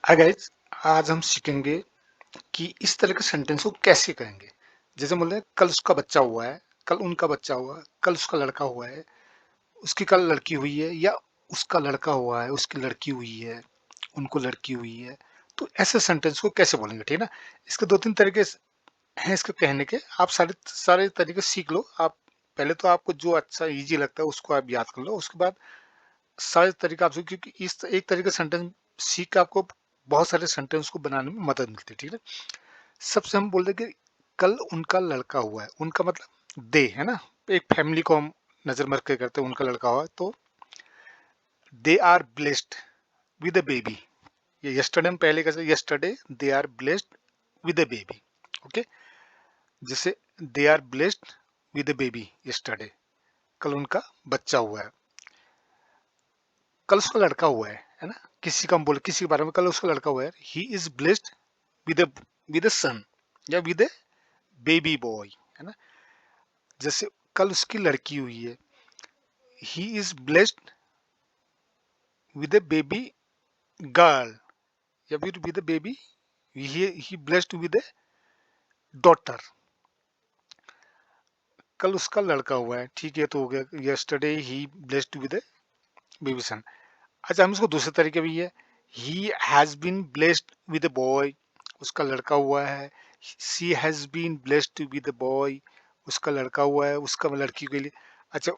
Hi guys. आज हम सीखेंगे कि इस तरह के सेंटेंस को कैसे कहेंगे। जैसे बोल रहे हैं कल उसका बच्चा हुआ है, कल उनका बच्चा हुआ है, कल उसका लड़का हुआ है, उसकी कल लड़की हुई है, या उसका लड़का हुआ है, उसकी लड़की हुई है, उनको लड़की हुई है। तो ऐसे सेंटेंस को कैसे बोलेंगे, ठीक है ना। इसके दो तीन तरीके हैं इसके कहने के। आप सारे सारे तरीके सीख लो। आप पहले तो आपको जो अच्छा इजी लगता है उसको आप याद कर लो, उसके बाद सारे तरीके आप सीख, क्योंकि इस एक तरीके सेंटेंस सीख के आपको बहुत सारे सेंटेंस को बनाने में मदद मिलती है, ठीक है। सबसे हम बोलते हैं कि कल उनका लड़का हुआ है। उनका मतलब दे है ना। एक फैमिली को हम नजर मर के करते हैं, उनका लड़का हुआ है, तो they are blessed with a baby. ये यस्टरडे हम पहले कैसे, yesterday they are blessed with a baby. Okay. जैसे they are blessed with a baby yesterday, कल उनका बच्चा हुआ है, कल उसका लड़का हुआ है ना। किसी का हम बोले किसी के बारे में, कल उसका लड़का हुआ है, he is blessed with with son, या विद ए बेबी बॉय, है ना। जैसे कल उसकी लड़की हुई है, he is blessed with a baby girl, या फिर with a baby, he blessed with a daughter. कल उसका लड़का हुआ है, ठीक है, तो हो गया yesterday he blessed with a baby son. अच्छा, हम इसको दूसरे तरीके भी है, he has been blessed with a boy, उसका लड़का हुआ है। She has been blessed with a boy, उसका लड़का हुआ है, उसका लड़की के लिए। अच्छा,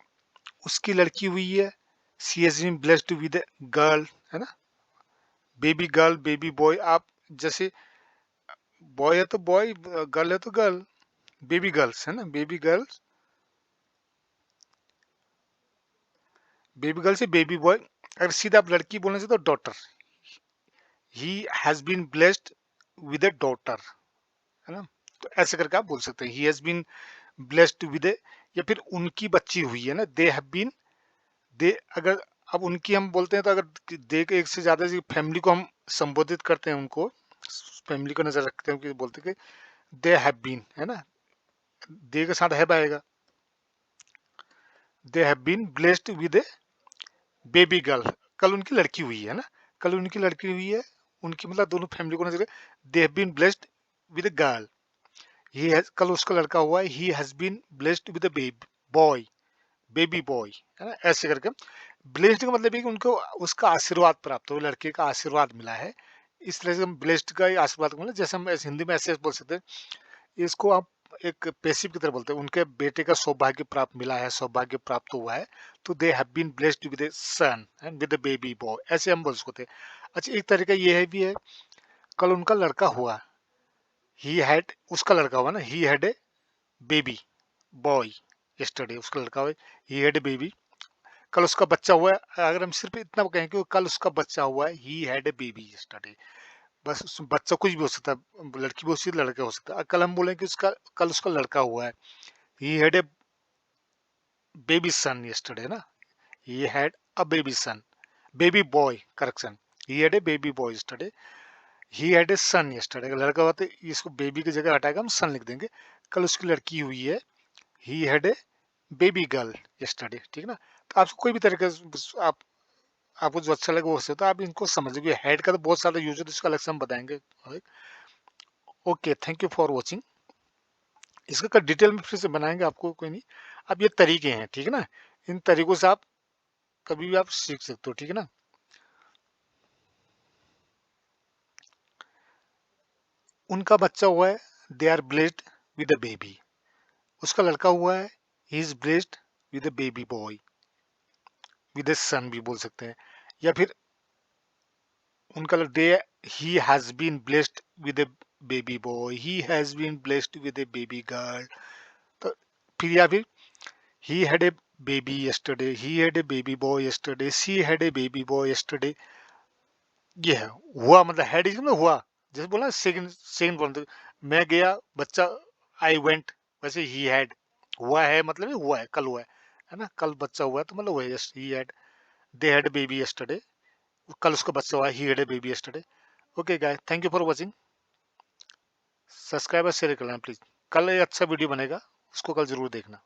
उसकी लड़की हुई है, she has been blessed with a girl, है ना। Baby girl, baby boy. आप जैसे बॉय है तो बॉय, गर्ल है तो गर्ल, बेबी गर्ल्स है ना, बेबी गर्ल्स, बेबी गर्ल से बेबी बॉय। अगर सीधा आप लड़की बोलने से तो daughter, he has been blessed with a daughter, है ना। तो ऐसे करके आप बोल सकते हैं, he has been blessed with a, या फिर उनकी बच्ची हुई है ना, दे हैव बीन, दे अगर अब उनकी हम बोलते हैं तो अगर दे के एक से ज्यादा फैमिली को हम संबोधित करते हैं, उनको फैमिली को नजर रखते हैं कि बोलते हैं कि दे हैव बीन, है ना, दे के साथ हैव आएगा। They have been blessed with a baby girl, कल उनकी लड़की हुई है ना, कल उनकी लड़की हुई है, उनकी मतलब दोनों फैमिली को नजर, they have been blessed with a girl. He has, कल उसका लड़का हुआ है, he has been blessed with a baby boy, baby boy, है ना। ऐसे करके ब्लेस्ड का मतलब है कि उनको उसका आशीर्वाद प्राप्त हो, लड़के का आशीर्वाद मिला है। इस तरह से हम ब्लेस्ड का आशीर्वाद को, जैसे हम ऐसे हिंदी में ऐसे बोल सकते हैं, इसको आप एक पैसिव की तरह बोलते हैं, उनके बेटे का सौभाग्य प्राप्त मिला है, सौभाग्य प्राप्त हुआ है, तो they have been blessed with a son and with a baby boy, ऐसे हम बोल सकते हैं। अच्छा, एक तरीका ये है भी है, कल उनका लड़का हुआ, ही हैड, उसका लड़का हुआ ना, he had a baby boy yesterday, उसका लड़का हुआ, ही हैड ए बेबी, कल उसका बच्चा हुआ है। अगर हम सिर्फ इतना कहें कि कल उसका बच्चा हुआ है, he had a baby yesterday, बस बच्चा कुछ भी हो सकता है, लड़की भी हो सकती है, लड़का हो सकता है। कल हम बोले कि उसका, कल उसका लड़का हुआ है, he had a baby son yesterday ना, he had a baby son, baby boy, correction, he had a baby boy yesterday, he had a son yesterday. लड़का हुआ तो इसको बेबी की जगह हटाकर हम सन लिख देंगे। कल उसकी लड़की हुई है, he had a baby girl yesterday, ठीक है ना। तो आपको कोई भी तरीके से आप, आपको जो अच्छा लगे वो से, तो आप इनको समझ लीजिए। हेड का तो बहुत सारा यूज है, तो इसका अलग से हम बताएंगे। Okay, thank you for watching. इसका का डिटेल में फिर से बनाएंगे, आपको कोई नहीं। अब ये तरीके हैं, ठीक है ना, इन तरीकों से आप कभी भी आप सीख सकते हो, ठीक है ना। उनका बच्चा हुआ है, they are blessed with a baby, उसका लड़का हुआ है, he is blessed with a baby boy, with a son भी बोल सकते हैं। या फिर उनका day, he has been blessed with a baby boy, he has been blessed with a baby girl. तो फिर या फिर he had a baby yesterday, he had a baby boy yesterday, she had a baby boy yesterday। ये है हुआ, मतलब head is ना हुआ, जैसे बोला सेकंड सेकंड बोलते, मैं गया बच्चा, आई वेंट, वैसे ही हैड, हुआ है मतलब हुआ है, कल हुआ है ना, कल बच्चा हुआ है तो मतलब हुआ है, he had, they had baby yesterday, कल उसका बच्चा हुआ है, he had a baby yesterday. Okay guys, thank you for watching. Subscribe और शेयर करना प्लीज। कल एक अच्छा वीडियो बनेगा, उसको कल जरूर देखना।